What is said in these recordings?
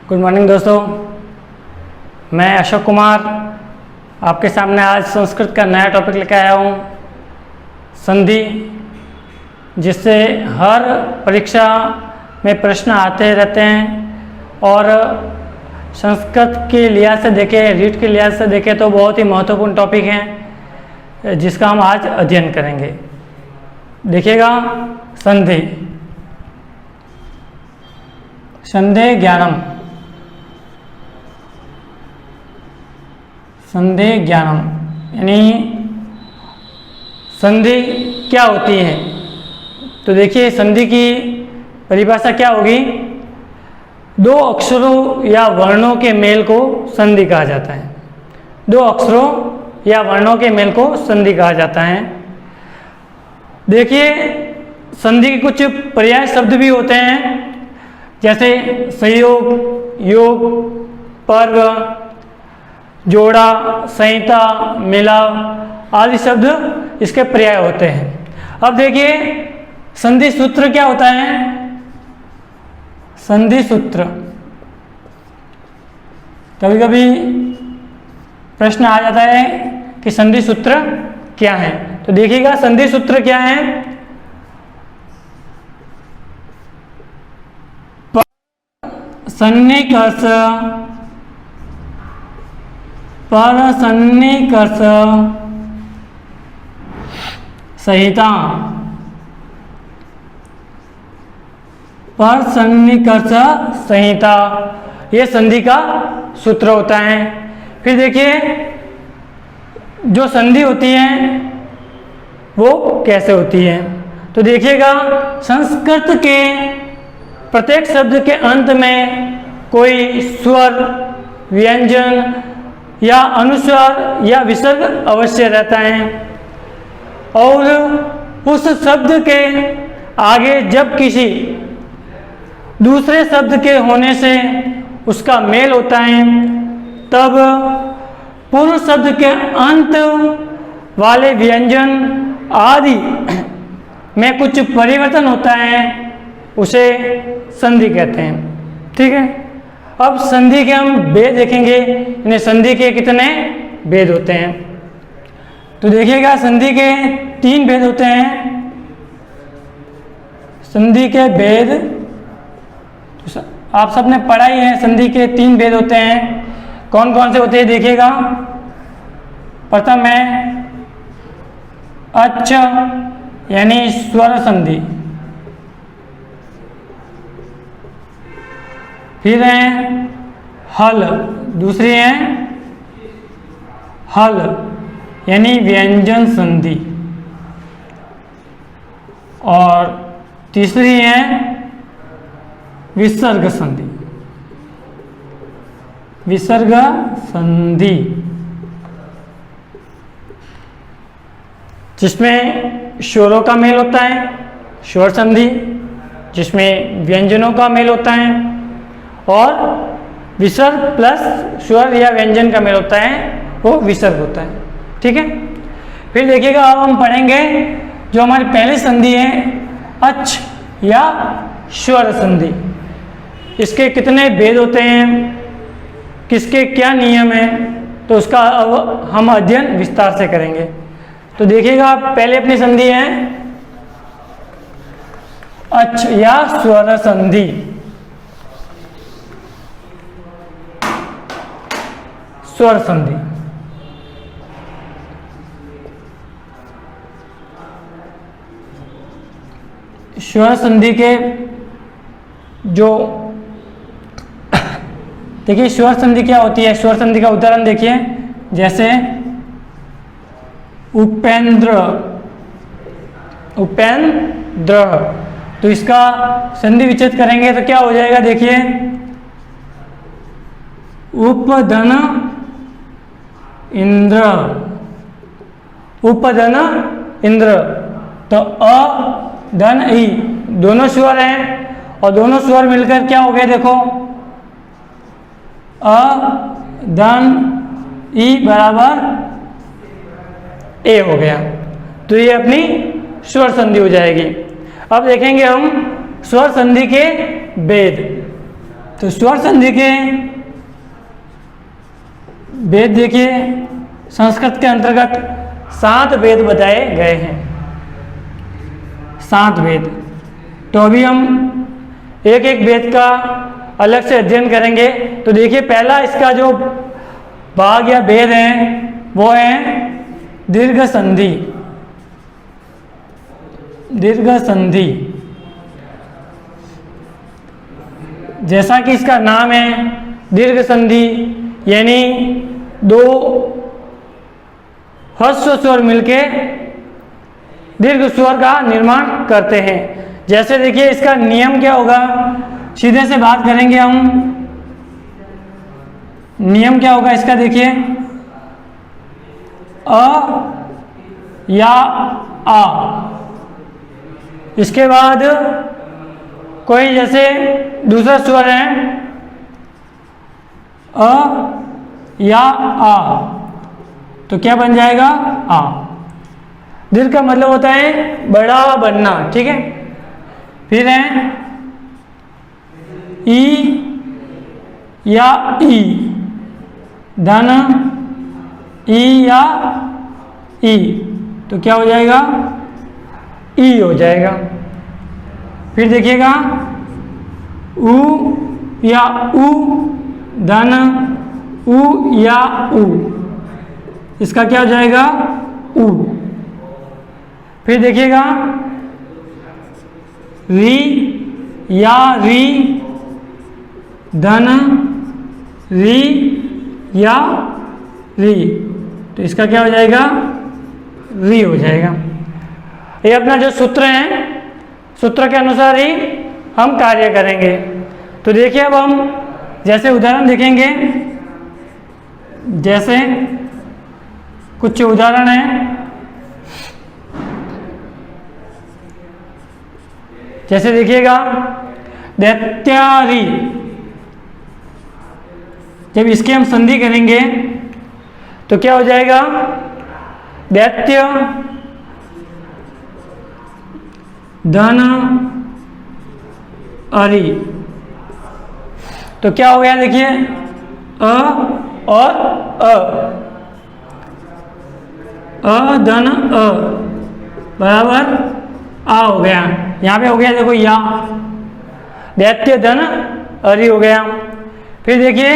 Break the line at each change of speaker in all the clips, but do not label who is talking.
Good morning दोस्तों, मैं अशोक कुमार आपके सामने आज संस्कृत का नया टॉपिक लेकर आया हूँ, संधि, जिससे हर परीक्षा में प्रश्न आते रहते हैं और संस्कृत के लिहाज से देखें, रीट के लिहाज से देखें तो बहुत ही महत्वपूर्ण टॉपिक हैं जिसका हम आज अध्ययन करेंगे। देखिएगा, संधि, संधि ज्ञानम, संधि ज्ञानम यानी संधि क्या होती है। तो देखिए, संधि की परिभाषा क्या होगी। दो अक्षरों या वर्णों के मेल को संधि कहा जाता है। दो अक्षरों या वर्णों के मेल को संधि कहा जाता है। देखिए, संधि के कुछ पर्याय शब्द भी होते हैं, जैसे सहयोग, योग, पर्व, जोड़ा, संहिता, मिलाव आदि शब्द इसके पर्याय होते हैं। अब देखिए, संधि सूत्र क्या होता है। संधि सूत्र, कभी कभी प्रश्न आ जाता है कि संधि सूत्र क्या है। तो देखिएगा, संधि सूत्र क्या है। सन्निकर्ष, पर सन्निकर्ष संहिता, पर सन्निकर्ष संहिता, ये संधि का सूत्र होता है। फिर देखिए, जो संधि होती है वो कैसे होती है। तो देखिएगा, संस्कृत के प्रत्येक शब्द के अंत में कोई स्वर, व्यंजन या अनुस्वार या विसर्ग अवश्य रहता है, और उस शब्द के आगे जब किसी दूसरे शब्द के होने से उसका मेल होता है, तब पूर्व शब्द के अंत वाले व्यंजन आदि में कुछ परिवर्तन होता है, उसे संधि कहते हैं। ठीक है, अब संधि के हम भेद देखेंगे, यानी संधि के कितने भेद होते हैं। तो देखिएगा, संधि के 3 भेद होते हैं। संधि के भेद तो आप सबने पढ़ा ही है, संधि के 3 भेद होते हैं। कौन कौन से होते हैं देखिएगा। प्रथम है अच्छ यानी स्वर संधि, फिर है हल, दूसरी है हल यानी व्यंजन संधि, और तीसरी है विसर्ग संधि। विसर्ग संधि जिसमें स्वरों का मेल होता है, स्वर संधि, जिसमें व्यंजनों का मेल होता है, और विसर्ग प्लस स्वर या व्यंजन का मेल होता है, वो विसर्ग होता है। ठीक है, फिर देखिएगा, अब हम पढ़ेंगे जो हमारी पहली संधि है, अच्छ या स्वर संधि। इसके कितने भेद होते हैं, किसके क्या नियम हैं, तो उसका अब हम अध्ययन विस्तार से करेंगे। तो देखिएगा, पहले अपनी संधि है अच्छ या स्वर संधि। स्वर संधि, स्वर संधि के जो देखिए, स्वर संधि क्या होती है। स्वर संधि का उदाहरण देखिए, जैसे उपेंद्र, उपेंद्र, तो इसका संधि विच्छेद करेंगे तो क्या हो जाएगा। देखिए, उपधन इंद्र, उपधन इंद्र, तो अ धन ई दोनों स्वर हैं, और दोनों स्वर मिलकर क्या हो गए, देखो, अ धन ई बराबर ए हो गया। तो ये अपनी स्वर संधि हो जाएगी। अब देखेंगे हम स्वर संधि के भेद। तो स्वर संधि के वेद देखिए, संस्कृत के अंतर्गत 7 वेद बताए गए हैं, 7 वेद। तो अभी हम एक एक वेद का अलग से अध्ययन करेंगे। तो देखिए पहला इसका जो भाग या वेद है वो है दीर्घ संधि। दीर्घ संधि, जैसा कि इसका नाम है दीर्घ संधि, यानी 2 ह्रस्व स्वर मिलके दीर्घ स्वर का निर्माण करते हैं। जैसे देखिए इसका नियम क्या होगा, सीधे से बात करेंगे हम। नियम क्या होगा इसका, देखिए अ या आ, इसके बाद कोई जैसे दूसरा स्वर है अ या आ, तो क्या बन जाएगा आ। दीर्घ का मतलब होता है बड़ा बनना, ठीक है। फिर है ई या ई, धन ई या ई, तो क्या हो जाएगा ई हो जाएगा। फिर देखिएगा उ या उ, धन उ या उ, इसका क्या हो जाएगा उ। फिर देखिएगा री या री, धन री या री, तो इसका क्या हो जाएगा री हो जाएगा। ये अपना जो सूत्र है, सूत्र के अनुसार ही हम कार्य करेंगे। तो देखिए अब हम जैसे उदाहरण देखेंगे, जैसे कुछ उदाहरण हैं। जैसे देखिएगा दैत्यारी, जब इसकी हम संधि करेंगे तो क्या हो जाएगा दैत्य, धन अरि, तो क्या हो गया देखिए अ और अ धन अ बराबर आ हो गया। यहाँ पे हो गया देखो या, दैत्य धन अरि हो गया। फिर देखिए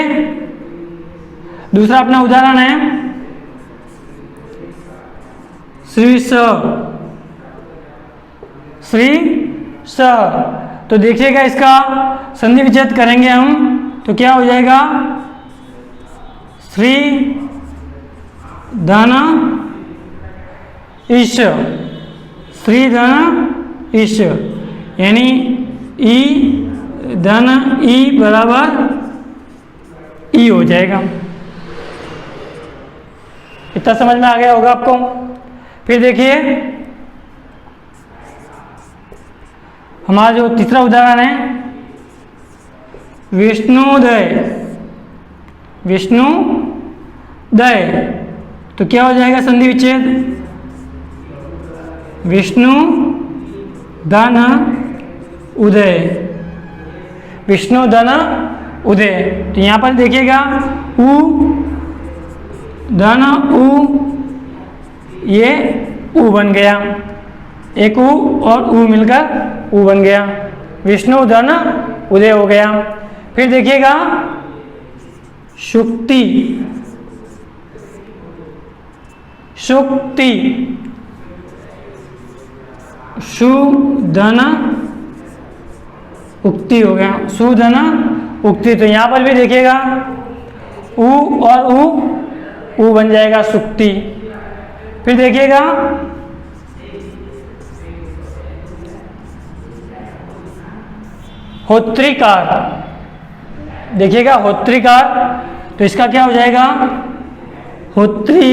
दूसरा अपना उदाहरण है श्री स, श्री स, तो देखिएगा इसका संधि विच्छेद करेंगे हम तो क्या हो जाएगा श्री धन ईश, श्री धन ईश, यानी ई धन ई बराबर ई हो जाएगा। इतना समझ में आ गया होगा आपको। फिर देखिए हमारा जो तीसरा उदाहरण है विष्णुदय, विष्णुदय, तो क्या हो जाएगा संधि विच्छेद विष्णु धन उदय, विष्णु धन उदय, तो यहाँ पर देखिएगा उ धन उ, ये उ बन गया, एक उ और उ मिलकर उ बन गया, विष्णु धन उदय हो गया। फिर देखिएगा शुक्ति, शुक्ति, सुधन उक्ति हो गया, सुधन उक्ति, तो यहाँ पर भी देखिएगा उ और उ बन जाएगा सुक्ति। फिर देखिएगा होत्रिकार, देखिएगा होत्रिकार, तो इसका क्या हो जाएगा होत्री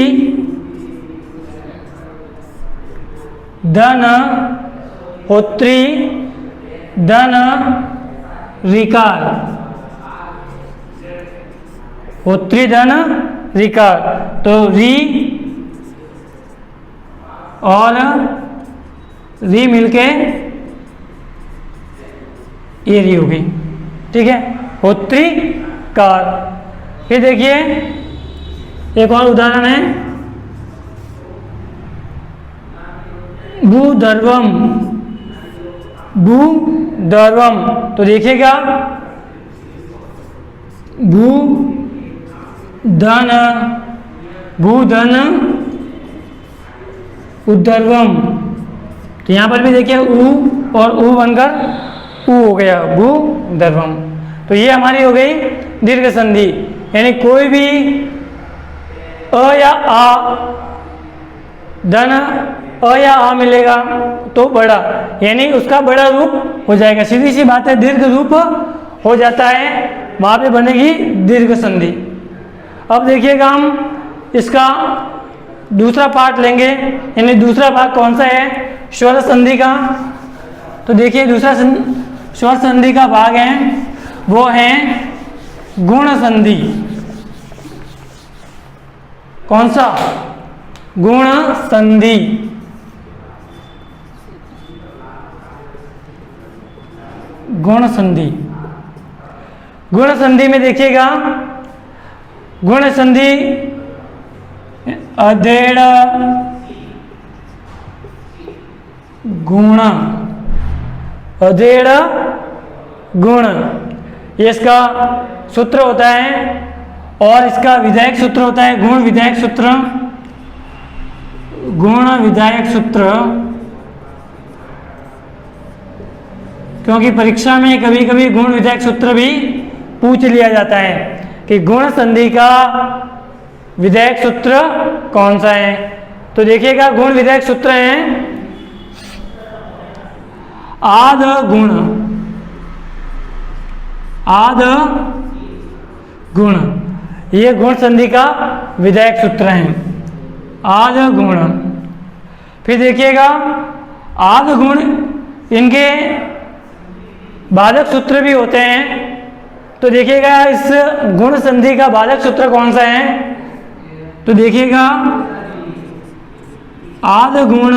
धन, होत्री धन ऋकार, होत्री धन ऋकार, तो री और री मिलके ये री हो गई, ठीक है। होत्रिकार। फिर देखिए एक और उदाहरण है भूधर्वम। भूधर्वम तो देखिएगा भूधन, भूधन उद्धर्वम। तो यहाँ पर भी देखिए ऊ और ऊ बनकर ऊ हो गया भूधर्वम। तो ये हमारी हो गई दीर्घ संधि, यानी कोई भी अ या आ, धन अ या आ मिलेगा तो बड़ा, यानी उसका बड़ा रूप हो जाएगा। सीधी सी बात है, दीर्घ रूप हो जाता है, वहाँ पे बनेगी दीर्घ संधि। अब देखिएगा हम इसका दूसरा पार्ट लेंगे, यानी दूसरा भाग कौन सा है, स्वर संधि का। तो देखिए दूसरा स्वर संधि का भाग है वो है गुण संधि। कौन सा? गुण संधि। गुण संधि, गुण संधि में देखिएगा गुण संधि अधेड़ गुण, अधेड़ गुण, ये इसका सूत्र होता है और इसका विधायक सूत्र होता है गुण विधायक सूत्र। गुण विधायक सूत्र, क्योंकि परीक्षा में कभी कभी गुण विधायक सूत्र भी पूछ लिया जाता है कि गुण संधि का विधायक सूत्र कौन सा है। तो देखिएगा गुण विधायक सूत्र है आद गुण, आद गुण, ये गुण संधि का विधायक सूत्र है आद गुण। फिर देखिएगा आद गुण, इनके बाधक सूत्र भी होते हैं। तो देखिएगा इस गुण संधि का बाधक सूत्र कौन सा है, तो देखिएगा आद गुण,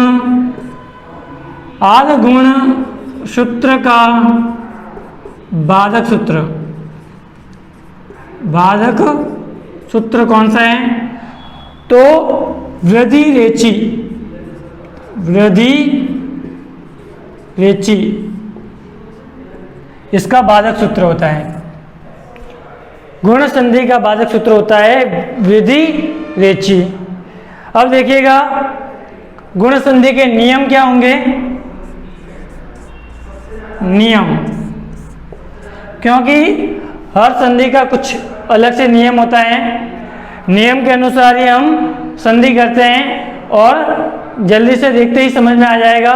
आद गुण सूत्र का बाधक सूत्र, बाधक सूत्र कौन सा है, तो वृद्धि रेची, वृद्धि रेची इसका बाधक सूत्र होता है। गुण संधि का बाधक सूत्र होता है वृद्धि रेची। अब देखिएगा गुण संधि के नियम क्या होंगे, नियम, क्योंकि हर संधि का कुछ अलग से नियम होता है, नियम के अनुसार ही हम संधि करते हैं और जल्दी से देखते ही समझ में आ जाएगा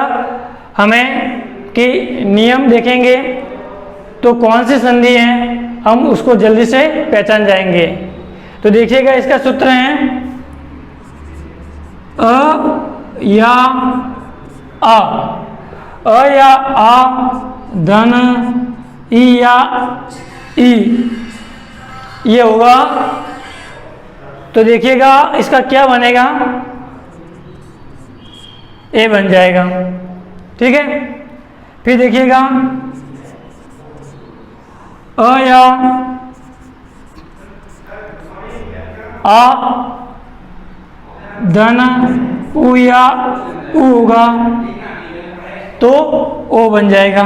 हमें कि नियम देखेंगे तो कौन सी संधि है, हम उसको जल्दी से पहचान जाएंगे। तो देखिएगा इसका सूत्र है अ या आ, अ या आ, धन ई या ई, ये होगा। तो देखिएगा इसका क्या बनेगा, ए बन जाएगा, ठीक है। फिर देखिएगा अ या आ, धन उ या उ होगा तो ओ बन जाएगा।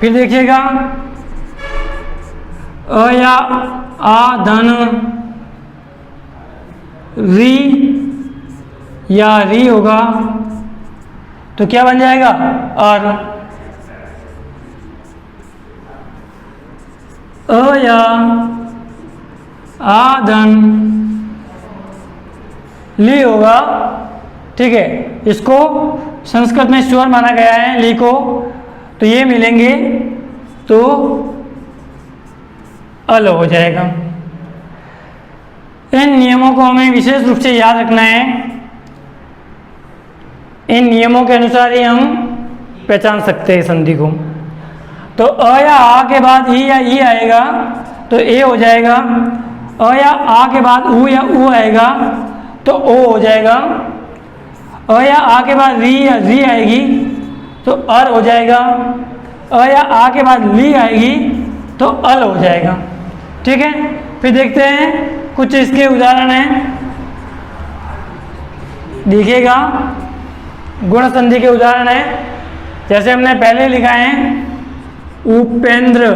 फिर देखिएगा अ या आ, धन री या री होगा तो क्या बन जाएगा, और अ या आ, धन ली होगा, ठीक है। इसको संस्कृत में स्वर माना गया है ली को, तो ये मिलेंगे तो अल हो जाएगा। इन नियमों को हमें विशेष रूप से याद रखना है, इन नियमों के अनुसार ही हम पहचान सकते हैं संधि को। तो अ या आ के बाद ई या ई आएगा तो ए हो जाएगा, अ या आ के बाद उ या उ आएगा तो ओ हो जाएगा, अ या आ के बाद री या री आएगी तो अर हो जाएगा, अ या आ के बाद ली आएगी तो अल हो जाएगा। ठीक है, फिर देखते हैं कुछ इसके उदाहरण हैं। देखिएगा गुण संधि के उदाहरण है, जैसे हमने पहले लिखा है उपेंद्र,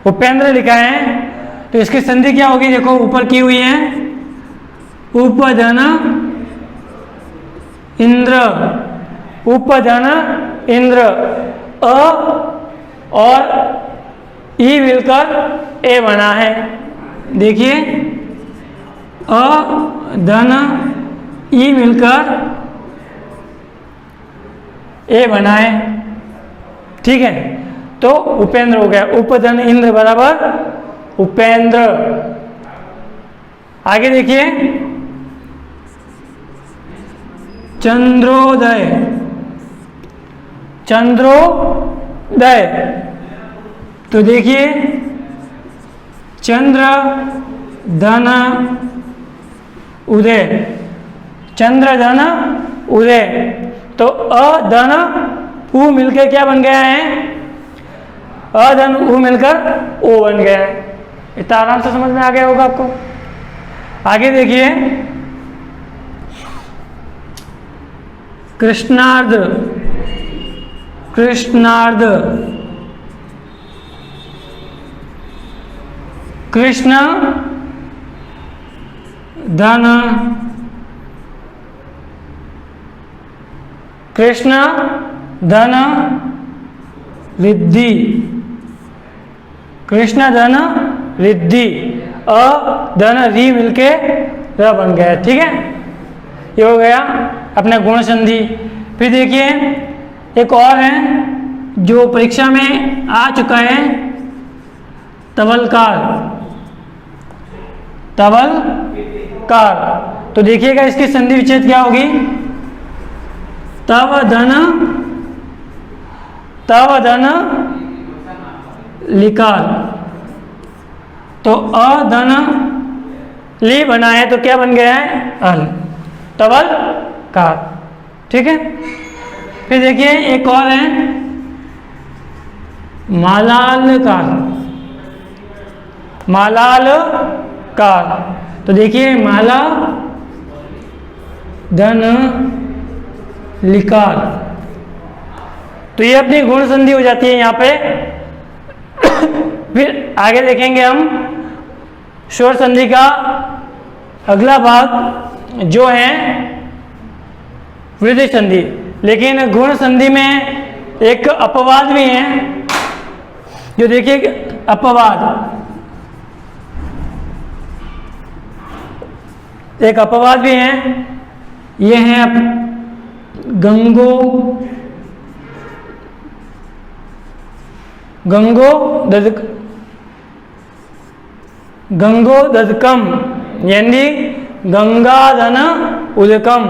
उपेंद्र लिखा है, तो इसकी संधि क्या होगी, देखो ऊपर की हुई है, उपधन इंद्र, उपधन इंद्र, अ और ई मिलकर ए बना है। देखिए अ धन ई मिलकर ए बना है। ठीक है, तो उपेंद्र हो गया, उपधन इंद्र बराबर उपेंद्र। आगे देखिए चंद्रोदय, चंद्रोदय, तो देखिए चंद्र धन उदय, चंद्र धन उदय, तो अ धन उ मिलकर क्या बन गया है, अ धन उ मिलकर ओ बन गया है। इतना आराम से समझ में आ गया होगा आपको। आगे देखिए कृष्णार्ध, कृष्णार्ध, कृष्ण धन, कृष्ण धन रिद्धि, कृष्ण धन रिद्धि, अ धन री मिलके र बन गया। ठीक है, ये हो गया अपना गुण संधि। फिर देखिए एक और है जो परीक्षा में आ चुका है, तवलकार, तवलकार, तो देखिएगा इसकी संधि विच्छेद क्या होगी, तव धन, तव धन लिकार, तो अ धन ली बना है तो क्या बन गया है, अल, तवलकार। ठीक है, फिर देखिए एक और है मालालकार, मालालकार, तो देखिए माला धन लिकार, तो ये अपनी गुण संधि हो जाती है यहाँ पे। फिर आगे देखेंगे हम स्वर संधि का अगला भाग जो है वृद्धि संधि। लेकिन गुण संधि में एक अपवाद भी है, जो देखिए अपवाद, एक अपवाद भी है, ये है गंगो, गंगो दद, गंगो ददकम, यानी गंगाधन उदकम,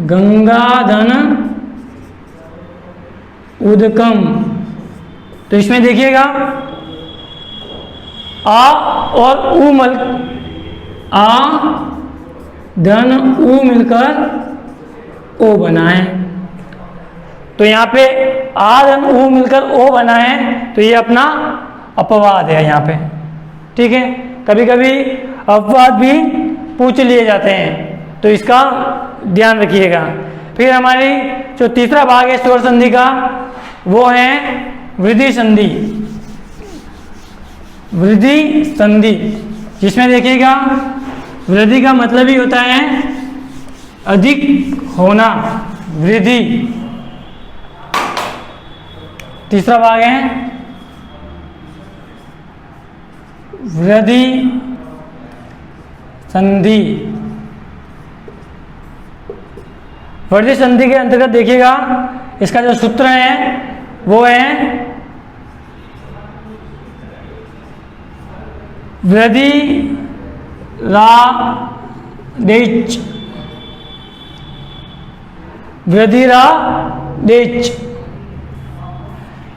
गंगाधन उदकम, तो इसमें देखिएगा आ और उ मल, आ धन उ मिलकर ओ बना है, तो यहाँ पे आ धन उ मिलकर ओ बना है, तो ये अपना अपवाद है यहाँ पे। ठीक है, कभी कभी अपवाद भी पूछ लिए जाते हैं, तो इसका ध्यान रखिएगा। फिर हमारी जो तीसरा भाग है स्वर संधि का, वो है वृद्धि संधि, वृद्धि संधि, जिसमें देखिएगा वृद्धि का मतलब ही होता है अधिक होना, वृद्धि। तीसरा भाग है वृद्धि संधि। वृद्धि संधि के अंतर्गत देखिएगा इसका जो सूत्र है वो है वृद्धि रा डेच, वृद्धि रा डेच,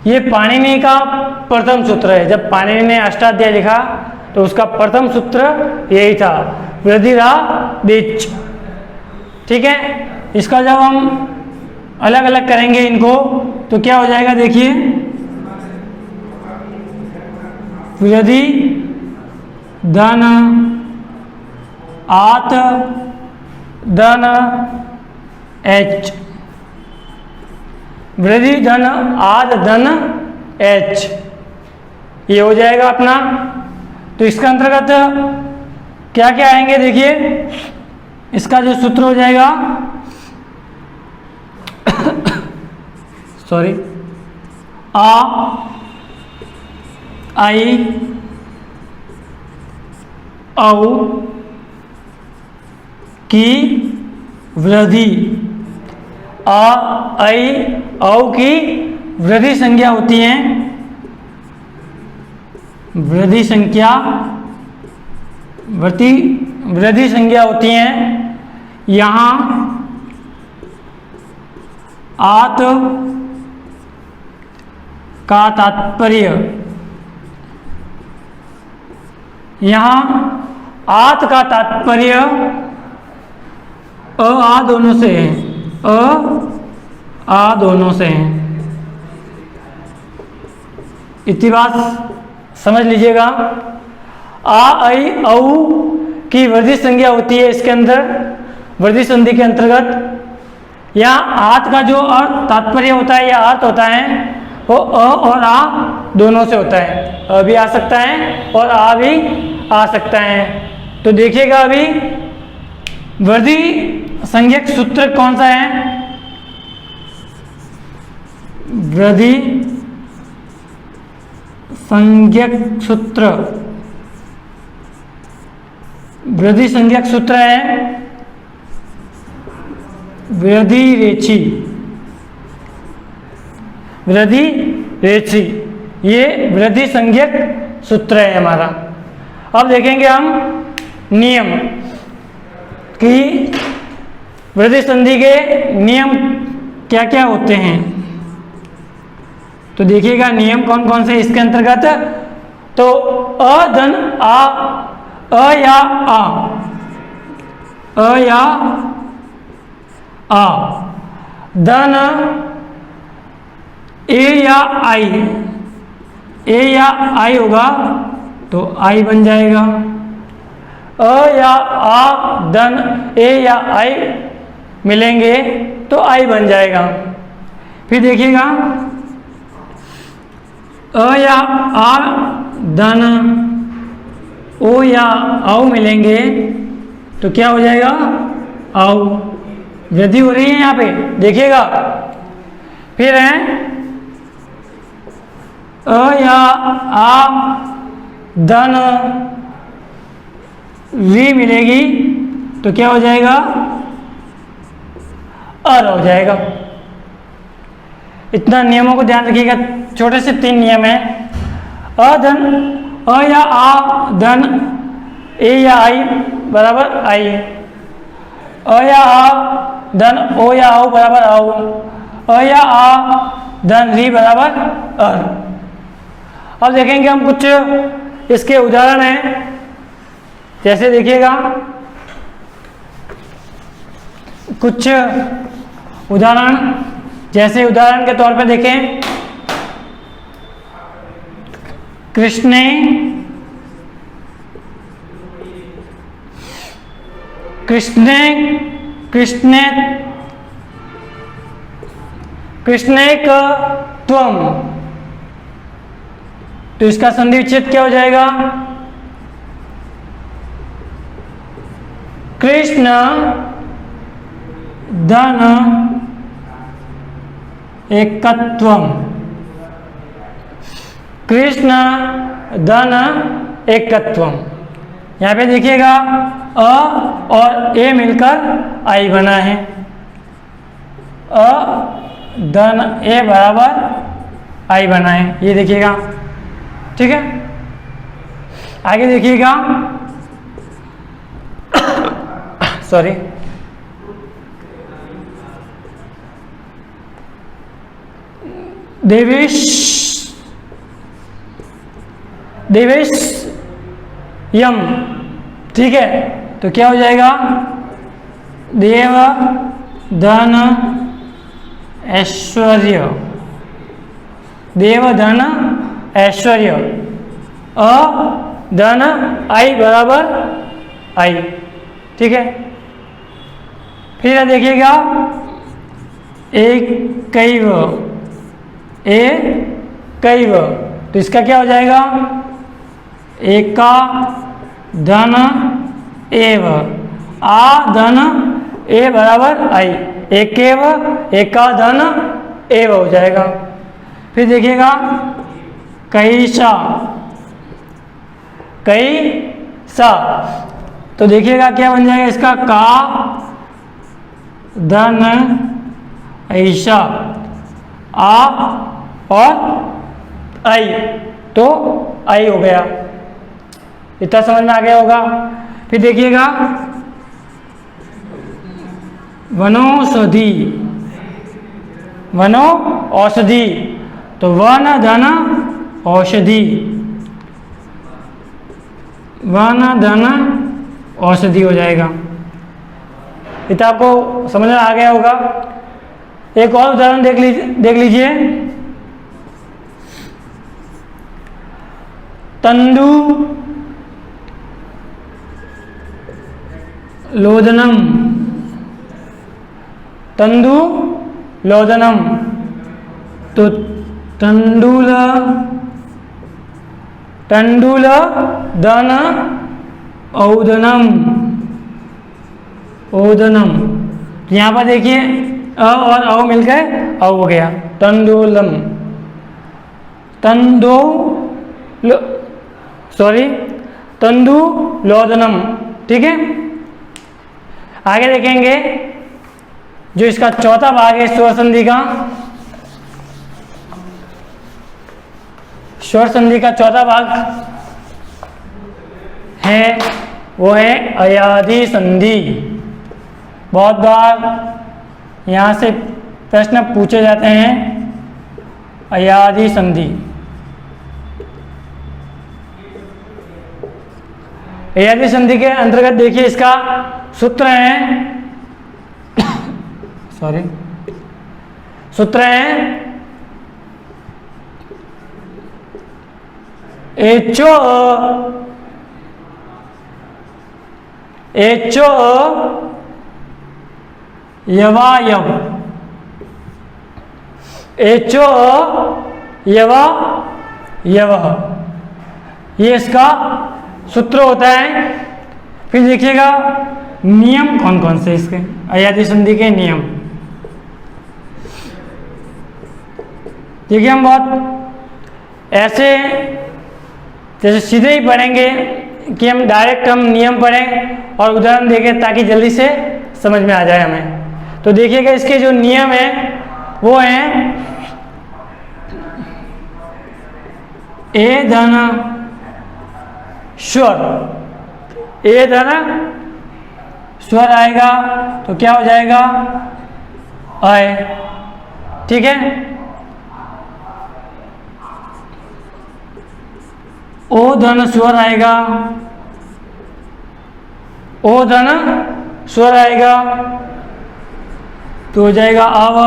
ये पाणिनि का प्रथम सूत्र है। जब पाणिनि ने अष्टाध्याय लिखा तो उसका प्रथम सूत्र यही था, वृद्धि रा डेच। ठीक है, इसका जब हम अलग अलग करेंगे इनको तो क्या हो जाएगा, देखिए वृद्धि धन आत धन एच, वृद्धि धन आद धन एच, ये हो जाएगा अपना। तो इसका अंतर्गत क्या क्या आएंगे, देखिए इसका जो सूत्र हो जाएगा सॉरी, आ आई औ की वृद्धि, आ आई औ की वृद्धि संज्ञा होती है, वृद्धि संख्या वृद्धि संज्ञा होती हैं। यहाँ आत का तात्पर्य, यहाँ आत का तात्पर्य अ आ दोनों से है, अ आ दोनों से है। इतनी बात समझ लीजिएगा। आ आई औ की वृद्धि संज्ञा होती है इसके अंदर, वृद्धि संधि के अंतर्गत। यहाँ आत का जो अर्थ तात्पर्य होता है या अर्थ होता है वो अ और आ दोनों से होता है, अ भी आ सकता है और आ भी आ सकता है। तो देखिएगा अभी वृद्धि संज्ञक सूत्र कौन सा है, वृद्धि संज्ञक सूत्र, वृद्धि संज्ञक सूत्र है वृद्धि रेखी, वृद्धि रेखी, ये वृद्धि संज्ञक सूत्र है हमारा। अब देखेंगे हम नियम कि वृद्धि संधि के नियम क्या क्या होते हैं। तो देखिएगा नियम कौन कौन से इसके अंतर्गत। तो अ धन आ, अ या आ, अ या आ, धन ए या आई, ए या आई होगा तो आई बन जाएगा। अ या आ धन ए या आई मिलेंगे तो आई बन जाएगा। फिर देखिएगा अ या आ धन ओ या औ मिलेंगे तो क्या हो जाएगा, औ। वृद्धि हो रही है यहाँ पे, देखिएगा। फिर है अ या आ धन वी मिलेगी तो क्या हो जाएगा, अर हो जाएगा। इतना नियमों को ध्यान रखिएगा, छोटे से 3 नियम है। अ धन अ या आ धन ए या आई बराबर आई, अ या आ धन ओ या औ बराबर औ, अ या आ धन री बराबर अर। अब देखेंगे हम कुछ इसके उदाहरण हैं। जैसे देखिएगा कुछ उदाहरण, जैसे उदाहरण के तौर पे देखें कृष्णे कृष्णे कृष्णे कृष्णेक त्वम, तो इसका संधि विच्छेद क्या हो जाएगा, कृष्ण धन एकत्वम, कृष्ण धन एकत्वम। यहाँ पे देखिएगा अ और ए मिलकर आई बना है, अ धन ए बराबर आई बना है, ये देखिएगा। ठीक है, आगे देखिएगा सॉरी देवेश देवेश यम, ठीक है। तो क्या हो जाएगा, देव धन ऐश्वर्य, देव धन ऐश्वर्य, अ धन आई बराबर आई। ठीक है, फिर देखिएगा एकैव, एकैव, तो इसका क्या हो जाएगा, एका धन एव, आ धन ए बराबर आई, एकेव एका धन एव हो जाएगा। फिर देखिएगा कैसा, कैसा, तो देखिएगा क्या बन जाएगा इसका, का धन ऐसा, आ और आई, तो आई हो गया। इतना समझ में आ गया होगा। फिर देखिएगा वनौषधि, वनो औषधि, तो वन धन औषधि, वन धन औषधि हो जाएगा। इतना आपको समझ में आ गया होगा। एक और उदाहरण देख लीजिए, तंदु लोदनम, तंदु लोदनम, तो तंडुल, तंडुल दन औदनम, ओदनम, यहाँ पर देखिए अ और औ मिलकर औ हो गया, तंडुलम, तंदो तंदु लोदनम। ठीक है, आगे देखेंगे जो इसका चौथा भाग है स्वर संधि का, स्वर संधि का चौथा भाग है वो है अयादि संधि। बहुत बार यहाँ से प्रश्न पूछे जाते हैं, अयादि संधि। अयादि संधि के अंतर्गत देखिए इसका सूत्र है, सॉरी, सूत्र है एचो एचो यवायव, एचो यवा यव, ये इसका सूत्र होता है। फिर देखिएगा नियम कौन कौन से इसके अयादि संधि के नियम। देखिए हम बहुत ऐसे जैसे सीधे ही पढ़ेंगे कि हम डायरेक्ट हम नियम पढ़ें और उदाहरण देखें ताकि जल्दी से समझ में आ जाए हमें। तो देखिएगा इसके जो नियम है वो हैं ए धन स्वर, ए धन स्वर आएगा तो क्या हो जाएगा, आए। ठीक है, ओ धन स्वर आएगा, ओ धन स्वर आएगा तो हो जाएगा आव,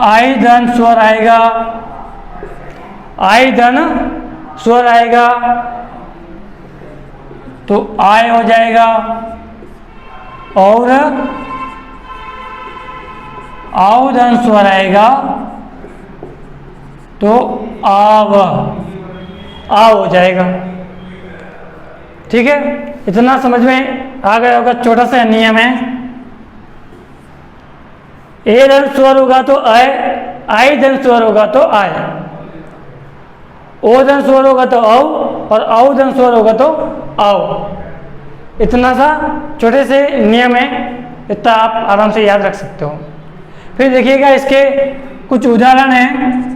आई धन स्वर आएगा, आई धन स्वर आएगा तो आय हो जाएगा, और आव धन स्वर आएगा तो आव, आव हो जाएगा। ठीक है, इतना समझ में आ गया होगा। छोटा सा नियम है, ए धन स्वर होगा तो आय, आई धन स्वर होगा तो आय, ओ धन स्वर होगा तो औ, और औ धन स्वर होगा तो आओ। इतना सा छोटे से नियम है, इतना आप आराम से याद रख सकते हो। फिर देखिएगा इसके कुछ उदाहरण हैं।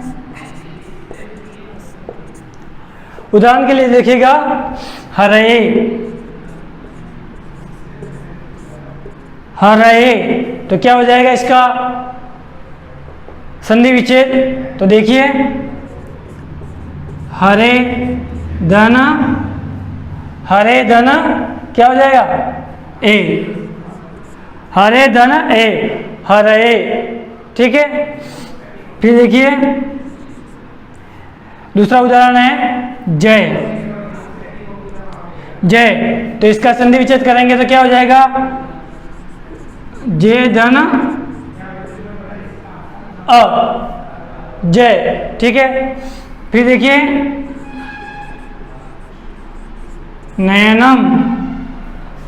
उदाहरण के लिए देखिएगा हरे, हरे, तो क्या हो जाएगा इसका संधि विच्छेद। तो देखिए हरे धन, हरे धन क्या हो जाएगा ए, हरे धन ए, हरे। ठीक है, फिर देखिए दूसरा उदाहरण है जय। जय, तो इसका संधि विच्छेद करेंगे तो क्या हो जाएगा? जय धन अ, जय। ठीक है, फिर देखिए नयनम,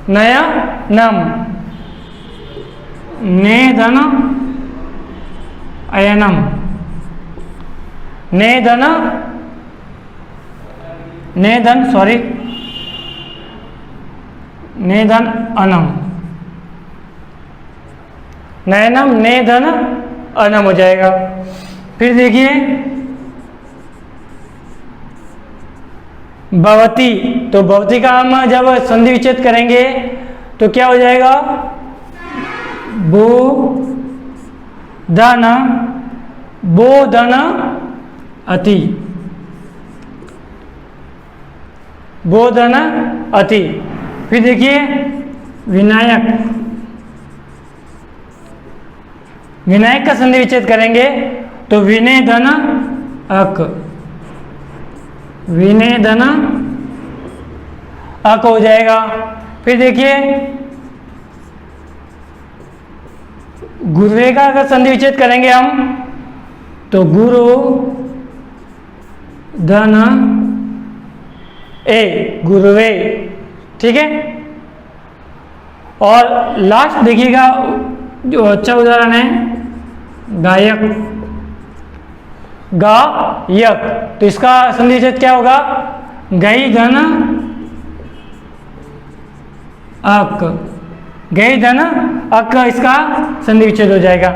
नयनम, नेधन अयनम, नेधन, नेधन सॉरी, नेधन अनम, नयनम नेधन अनम हो जाएगा। फिर देखिए भवती, तो भवती का हम जब संधि विच्छेद करेंगे तो क्या हो जाएगा? बो धन, बो धन अति, बो धन अति। फिर देखिए विनायक, विनायक का संधि विच्छेद करेंगे तो विनय धन अक, विनय धन अक हो जाएगा। फिर देखिए गुरुवे का अगर संधि विच्छेद करेंगे हम तो गुरु धन ए, गुरुवे। ठीक है, और लास्ट देखिएगा जो अच्छा उदाहरण है गायक, गायक, तो इसका संधि विच्छेद क्या होगा? गई धन अक, गई धन अक, इसका संधि विच्छेद हो जाएगा।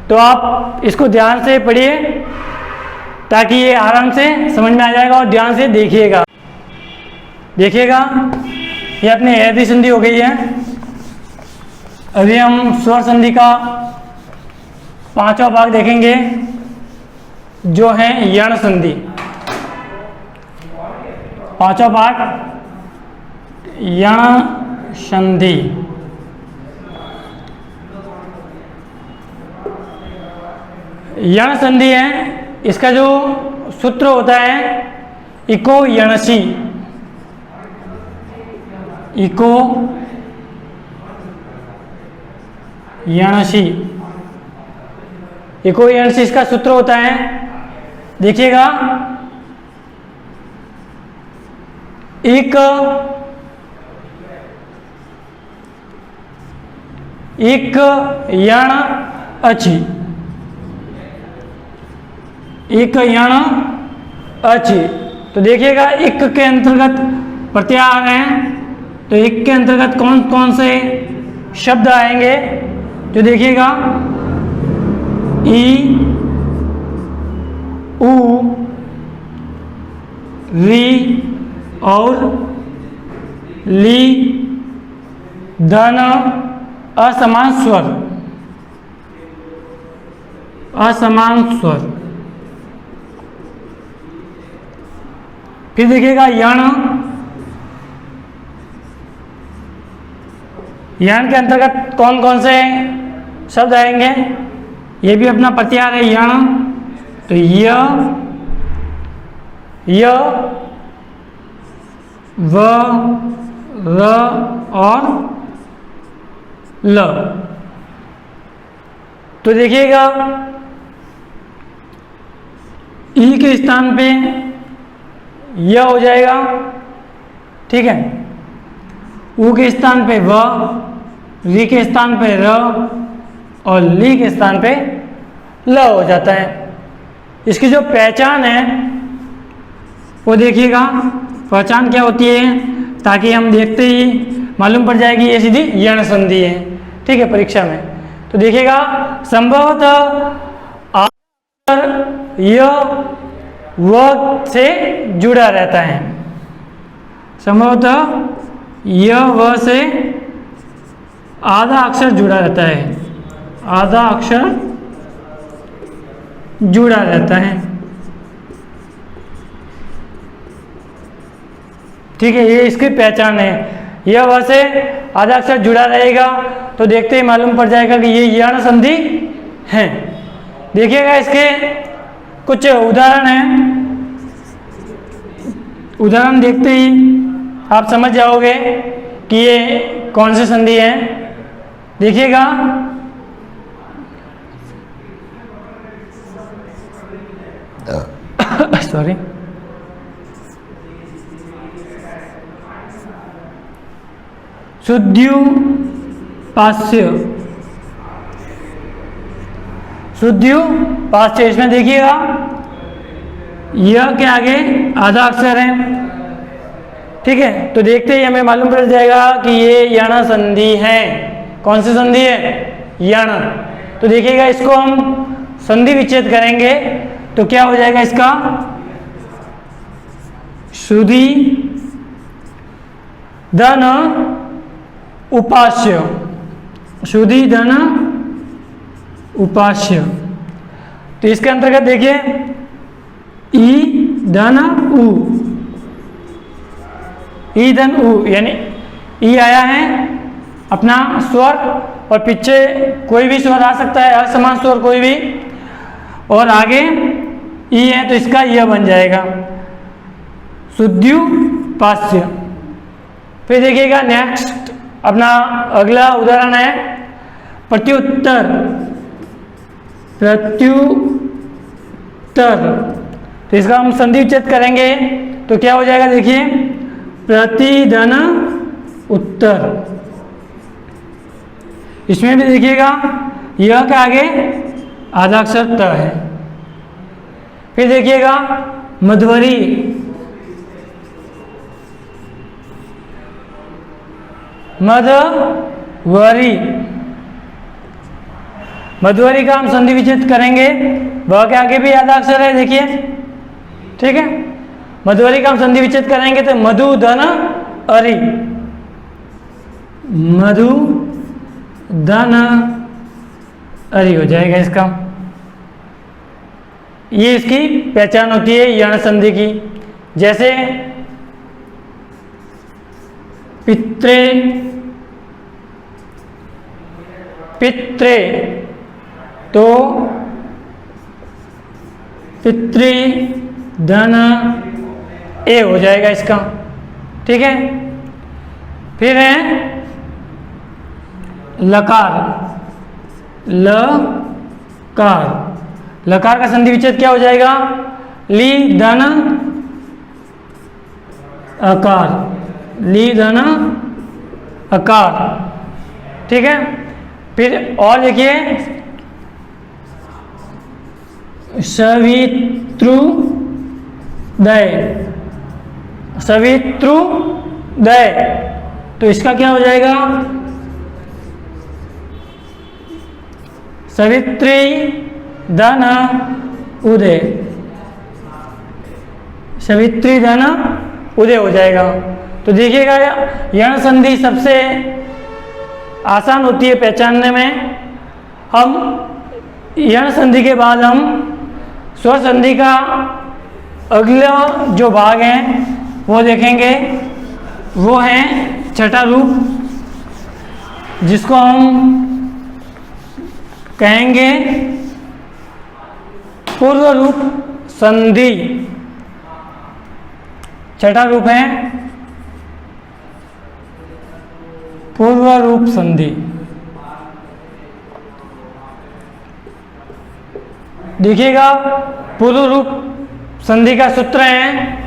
तो आप इसको ध्यान से पढ़िए ताकि ये आराम से समझ में आ जाएगा, और ध्यान से देखिएगा। देखिएगा ये अपनी ऐदी संधि हो गई है। अभी हम स्वर संधि का पांचवा भाग देखेंगे जो है यण संधि। पांचवा भाग यण संधि। यण संधि है, इसका जो सूत्र होता है इको यणसी, इको यणसी, इको यणसी इसका सूत्र होता है। देखिएगा एक एक यण अच्छी, एक यण अच्छी, तो देखिएगा एक के अंतर्गत प्रत्यय आ रहे हैं, तो एक के अंतर्गत कौन कौन से शब्द आएंगे? तो देखिएगा ई, उ, री और ली, धन, असमान स्वर, असमान स्वर। फिर देखिएगा यण, यण के अंतर्गत कौन कौन से शब्द आएंगे? ये भी अपना प्रत्याहार है यण, तो य, व, र और ल। तो देखिएगा ई के स्थान पे य हो जाएगा, ठीक है, उ के स्थान पे व, री के स्थान पे र और ली के स्थान पे ल हो जाता है। इसकी जो पहचान है वो देखिएगा, पहचान क्या होती है ताकि हम देखते ही मालूम पड़ जाएगी ये सीधी यण संधि है, ठीक है, परीक्षा में। तो देखिएगा संभवतः अक्षर य व से जुड़ा रहता है, संभवतः य व से आधा अक्षर जुड़ा रहता है, आधा अक्षर जुड़ा रहता है, ठीक है, ये इसकी पहचान है। यह व से आधा अक्षर जुड़ा रहेगा तो देखते ही मालूम पड़ जाएगा कि ये यण संधि है। देखिएगा इसके कुछ उदाहरण हैं, उदाहरण देखते ही आप समझ जाओगे कि ये कौन सी संधि है। देखिएगा सॉरी, शुद्ध्युपास्य, शुद्ध्युपास्य, इसमें देखिएगा यह के आगे आधा अक्षर है, ठीक है। तो देखते ही हमें मालूम पड़ जाएगा कि ये यण संधि है। कौन सी संधि है? यण। तो देखिएगा इसको हम संधि विच्छेद करेंगे तो क्या हो जाएगा इसका? शुद्धि धन उपास्य, शुद्धि धन उपास्य। तो इसके अंतर्गत देखिए ई धन उ, ई धन उ, यानी ई आया है अपना स्वर और पीछे कोई भी स्वर आ सकता है, असमान स्वर कोई भी, और आगे ई है तो इसका यह बन जाएगा शुद्ध्युपास्य। फिर देखिएगा नेक्स्ट अपना अगला उदाहरण है प्रत्युत्तर, प्रत्युत्तर। तो इसका हम संधि विच्छेद करेंगे तो क्या हो जाएगा? देखिए प्रतिधन उत्तर। इसमें भी देखिएगा यह के आगे आधा अक्षर त है। फिर देखिएगा मध्वरी, मध्वरी, मध्वरी का हम संधि विच्छेद करेंगे, वह के आगे भी आधा अक्षर है, देखिए, ठीक है। मध्वरी का हम संधि विच्छेद करेंगे तो मधु धन अरि, मधु धन अरि हो जाएगा इसका। ये इसकी पहचान होती है यण संधि की। जैसे पित्रे, पित्रे, तो पितृ धन ए हो जाएगा इसका, ठीक है। फिर है लकार, लकार, लकार का संधि विच्छेद क्या हो जाएगा? ली धन अकार, ली धन अकार, ठीक है। फिर और देखिए सवितृदय, सवितृदय, तो इसका क्या हो जाएगा? सवित्री धन उदय, सवित्री धन उदय हो जाएगा। तो देखिएगा यण संधि सबसे आसान होती है पहचानने में। हम यण संधि के बाद हम स्वर संधि का अगला जो भाग है वो देखेंगे, वो है छठा रूप, जिसको हम कहेंगे पूर्व रूप संधि। छठा रूप है पूर्व रूप संधि। देखिएगा पूर्व रूप संधि का सूत्र है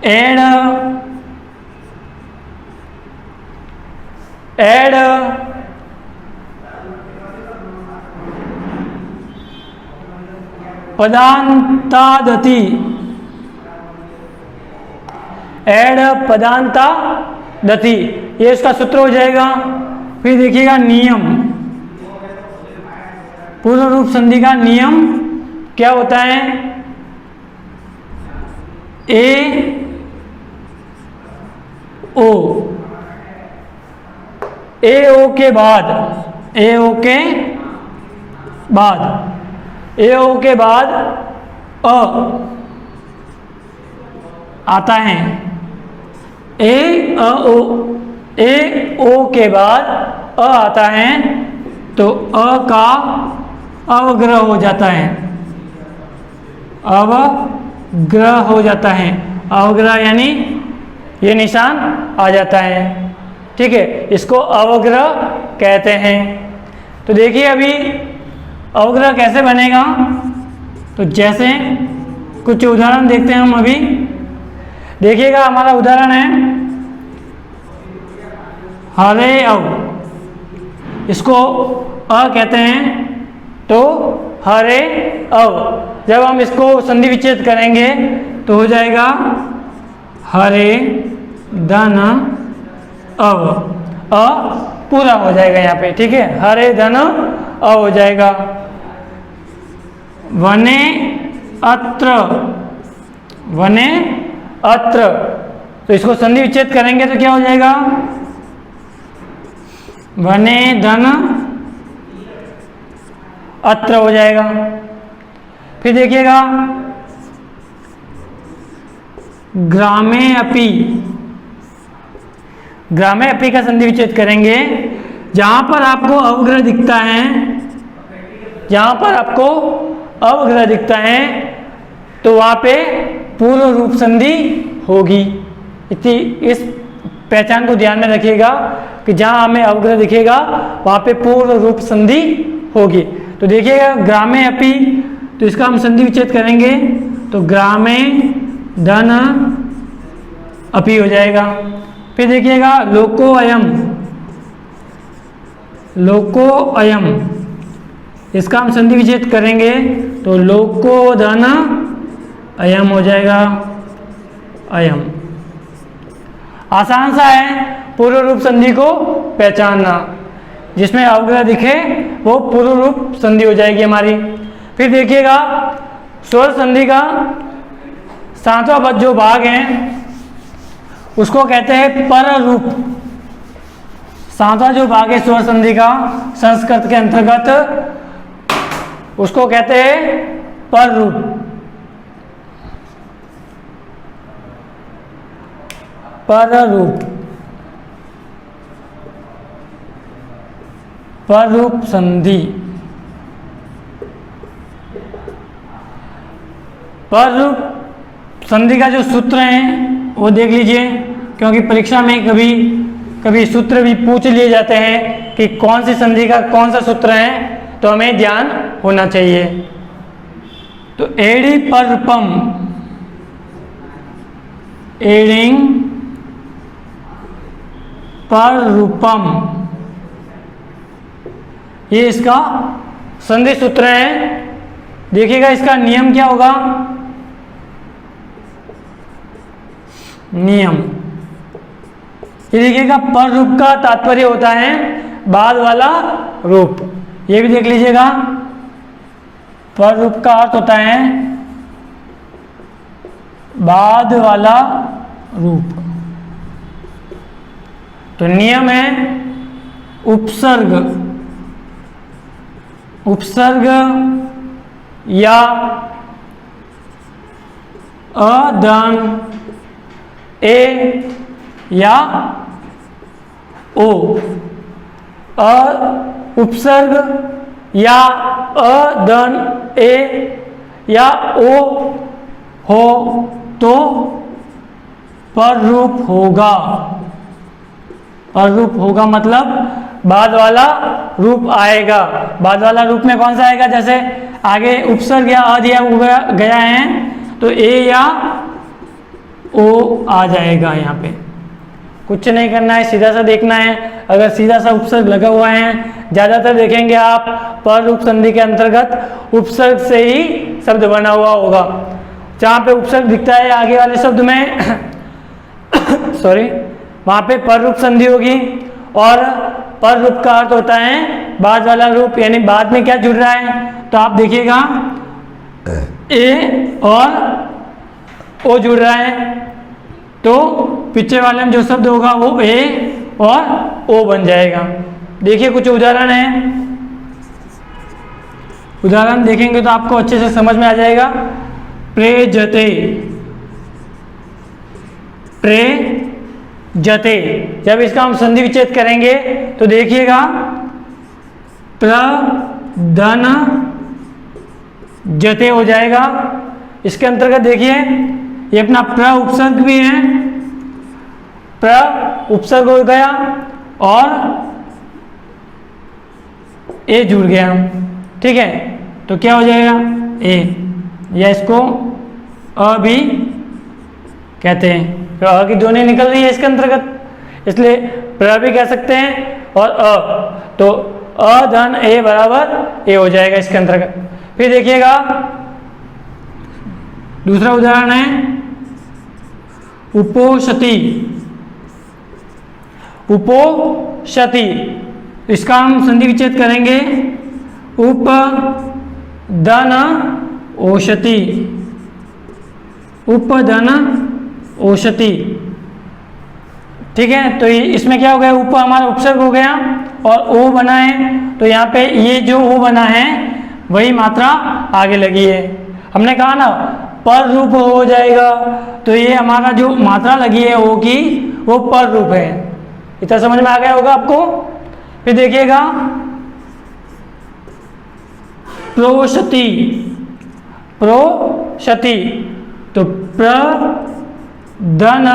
एड, एड पदांतादति, एड पदांतादति, ये इसका सूत्र हो जाएगा। फिर देखिएगा नियम, पूर्व रूप संधि का नियम क्या होता है? ए ओ, ए ओ के बाद, ए ओ के बाद, ए ओ के बाद अ, आता है। ए ओ के बाद अ आता है तो अ का अवग्रह हो जाता है, अवग्रह हो जाता है। अवग्रह यानी ये निशान आ जाता है, ठीक है, इसको अवग्रह कहते हैं। तो देखिए अभी अवग्रह कैसे बनेगा, तो जैसे कुछ उदाहरण देखते हैं हम अभी। देखिएगा हमारा उदाहरण है हरे अव, इसको अ कहते हैं तो हरे अव। जब हम इसको संधि विच्छेद करेंगे तो हो जाएगा हरे धन अव, अ पूरा हो जाएगा यहाँ पे, ठीक है, हरे धन अ हो जाएगा। वने अत्र, वने अत्र, तो इसको संधि विच्छेद करेंगे तो क्या हो जाएगा, वने धन अत्र हो जाएगा। फिर देखिएगा ग्रामे अपि, ग्रामे अपि का संधि विच्छेद करेंगे, जहां पर आपको अवग्रह दिखता है, जहां पर आपको अवग्रह दिखता है तो वहां पे पूर्ण रूप संधि होगी। इतनी इस पहचान को ध्यान में रखिएगा कि जहां हमें अवग्रह दिखेगा वहां पे पूर्ण रूप संधि होगी। तो देखिएगा ग्रामे अपि, तो इसका हम संधि विच्छेद करेंगे तो ग्रामे धन अपि हो जाएगा। फिर देखिएगा लोको अयम, लोको अयम, इसका हम संधि विच्छेद करेंगे तो लोको धन अयम हो जाएगा, अयम। आसान सा है पूर्ण रूप संधि को पहचानना, जिसमें अवग्रह दिखे वो पूर्ण रूप संधि हो जाएगी हमारी। फिर देखिएगा स्वर संधि का सातवां जो भाग है उसको कहते हैं पर रूप। सातवां जो भाग है स्वर संधि का संस्कृत के अंतर्गत उसको कहते हैं पर रूप। पर रूप, पर रूप संधि। पर रूप संधि का जो सूत्र है वो देख लीजिए, क्योंकि परीक्षा में कभी कभी सूत्र भी पूछ लिए जाते हैं कि कौन सी संधि का कौन सा सूत्र है, तो हमें ध्यान होना चाहिए। तो एड़ी पर रूपम, एडिंग पर रूपम, ये इसका संधि सूत्र है। देखिएगा इसका नियम क्या होगा, नियम ये देखिएगा पर रूप का तात्पर्य होता है बाद वाला रूप, ये भी देख लीजिएगा। पर रूप का अर्थ होता है बाद वाला रूप। तो नियम है उपसर्ग, उपसर्ग या अदन ए या ओ, उपसर्ग या अदन ए या ओ हो तो पर रूप होगा। पर रूप होगा मतलब बाद वाला रूप आएगा। बाद वाला रूप में कौन सा आएगा, जैसे आगे उपसर्ग या अ दिया गया है तो ए या ओ आ जाएगा। यहाँ पे कुछ नहीं करना है, सीधा सा देखना है। अगर सीधा सा उपसर्ग लगा हुआ है, ज़्यादातर देखेंगे आप पर रूप संधि के अंतर्गत उपसर्ग से ही शब्द बना हुआ होगा। जहाँ पे उपसर्ग दिखता है आगे वाले शब्द में सॉरी, वहाँ पे पर रूप संधि होगी। और पर रूप का अर्थ होता है बाद वाला रूप, यानी बाद में क्या जुड़ रहा है। तो आप देखिएगा ए और ओ जुड़ रहा है, तो पीछे वाले में जो शब्द होगा वो ए और ओ बन जाएगा। देखिए कुछ उदाहरण है, उदाहरण देखेंगे तो आपको अच्छे से समझ में आ जाएगा। प्रेजते, प्रे जते। जब इसका हम संधि विच्छेद करेंगे तो देखिएगा प्र धन जते हो जाएगा। इसके अंतर्गत देखिए ये अपना प्र उपसर्ग भी है, प्र उपसर्ग हो गया और ए जुड़ गया, ठीक है। तो क्या हो जाएगा ए, या इसको अ भी कहते हैं। तो अ की ध्वनि निकल रही है इसके अंतर्गत, इसलिए प्र भी कह सकते हैं और अ, तो अ धन ए बराबर ए हो जाएगा इसके अंतर्गत। फिर देखिएगा दूसरा उदाहरण है उपोषति। उपोषति, इसका हम संधि विच्छेद करेंगे उप धन ओषति, उप धन ओषति, ठीक है। तो इसमें क्या हो गया, उप हमारा उपसर्ग हो गया और ओ बना है, तो यहाँ पे ये जो ओ बना है वही मात्रा आगे लगी है। हमने कहा ना पर रूप हो जाएगा, तो ये हमारा जो मात्रा लगी है ओ की वो पर रूप है। इतना समझ में आ गया होगा आपको। फिर देखिएगा प्रोषति। प्रोषति, तो प्र धन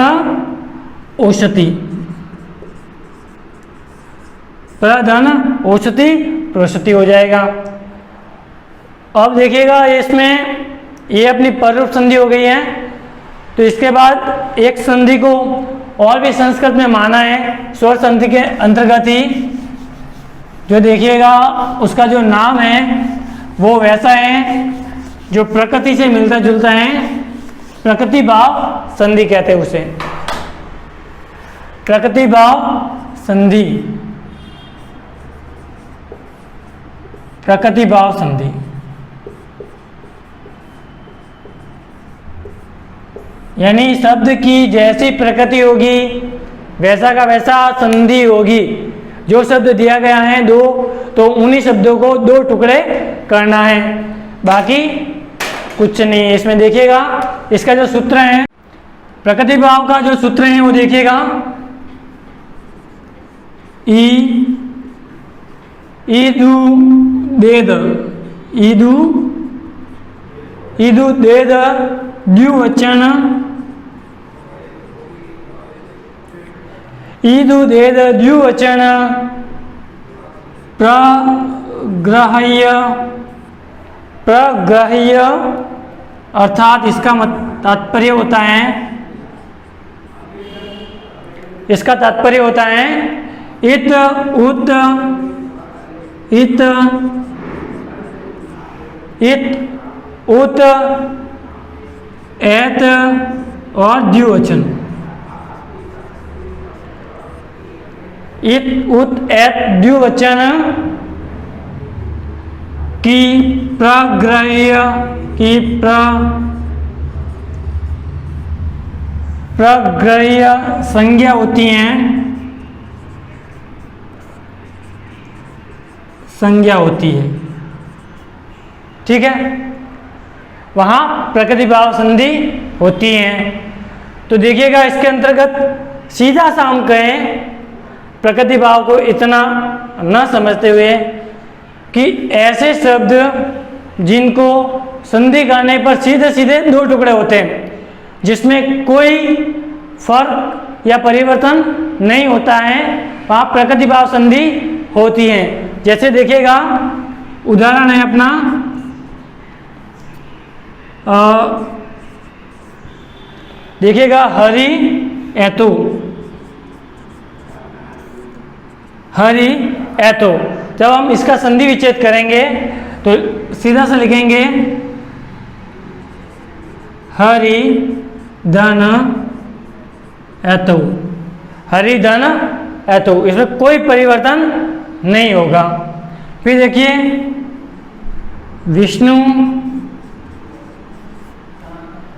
ओषति, प्र धन ओषति प्रोषति हो जाएगा। अब देखिएगा इसमें ये अपनी पर रूप संधि हो गई है। तो इसके बाद एक संधि को और भी संस्कृत में माना है स्वर संधि के अंतर्गत ही, जो देखिएगा उसका जो नाम है वो वैसा है जो प्रकृति से मिलता जुलता है, प्रकृति भाव संधि कहते हैं उसे, प्रकृति भाव संधि, प्रकृति भाव संधि। यानी शब्द की जैसी प्रकृति होगी वैसा का वैसा संधि होगी। जो शब्द दिया गया है दो, तो उन्हीं शब्दों को दो टुकड़े करना है, बाकी कुछ नहीं है। इसमें देखिएगा इसका जो सूत्र है, प्रकृति भाव का जो सूत्र है वो देखिएगा ईदु देद, ईदु ईदु देद द्विवचन, ईदु देद द्विवचन प्रग्रह्य, प्रग्रह्य अर्थात इसका तात्पर्य होता है, इसका तात्पर्य होता है इत उत, इत इत उत एत और द्विवचन, इत उत एत द्विवचन की प्रग्रह्य, की प्रग्रह्य संज्ञा होती हैं, संज्ञा होती है, ठीक है। वहाँ प्रकृति भाव संधि होती है। तो देखिएगा इसके अंतर्गत सीधा सा हम कहें प्रकृति भाव को इतना न समझते हुए कि ऐसे शब्द जिनको संधि करने पर सीधे सीधे दो टुकड़े होते हैं, जिसमें कोई फर्क या परिवर्तन नहीं होता है, वहाँ प्रकृति भाव संधि होती है। जैसे देखिएगा उदाहरण है अपना देखिएगा हरि एतु, हरि एतो। जब हम इसका संधि विच्छेद करेंगे तो सीधा सा लिखेंगे हरि धन एतो, हरि धन एतो, इसमें कोई परिवर्तन नहीं होगा। फिर देखिए विष्णु,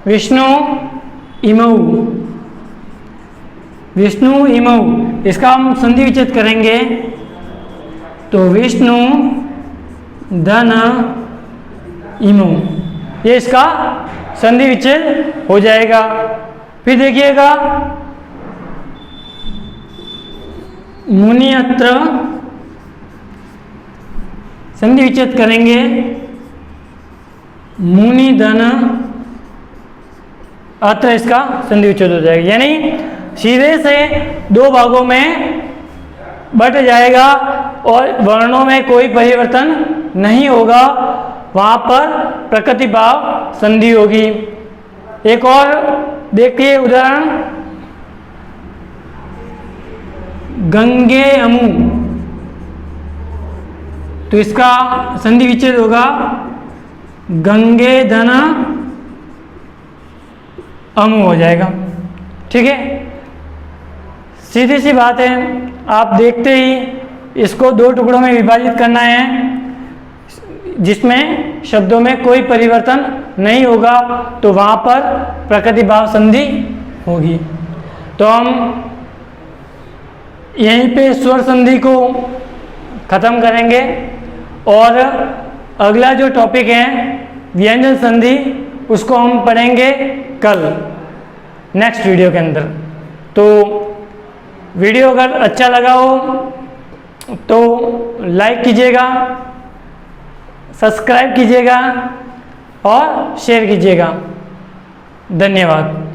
विष्णु इमौ, विष्णु इमौ, इसका हम संधि विच्छेद करेंगे तो विष्णु धन इमौ, ये इसका संधि विच्छेद हो जाएगा। फिर देखिएगा मुनि अत्र संधि विच्छेद करेंगे, मुनि धन अत्र इसका संधि विच्छेद हो जाएगा, यानी सीधे से दो भागों में बट जाएगा और वर्णों में कोई परिवर्तन नहीं होगा, वहां पर प्रकृति भाव संधि होगी। एक और देखिए उदाहरण, गंगे अमु, तो इसका संधि विच्छेद होगा गंगे धन अमु हो जाएगा। ठीक है, सीधी सी बात है, आप देखते ही इसको दो टुकड़ों में विभाजित करना है जिसमें शब्दों में कोई परिवर्तन नहीं होगा, तो वहां पर प्रकृति भाव संधि होगी। तो हम यहीं पे स्वर संधि को खत्म करेंगे और अगला जो टॉपिक है व्यंजन संधि, उसको हम पढ़ेंगे कल नेक्स्ट वीडियो के अंदर। तो वीडियो अगर अच्छा लगा हो तो लाइक कीजिएगा, सब्सक्राइब कीजिएगा और शेयर कीजिएगा। धन्यवाद।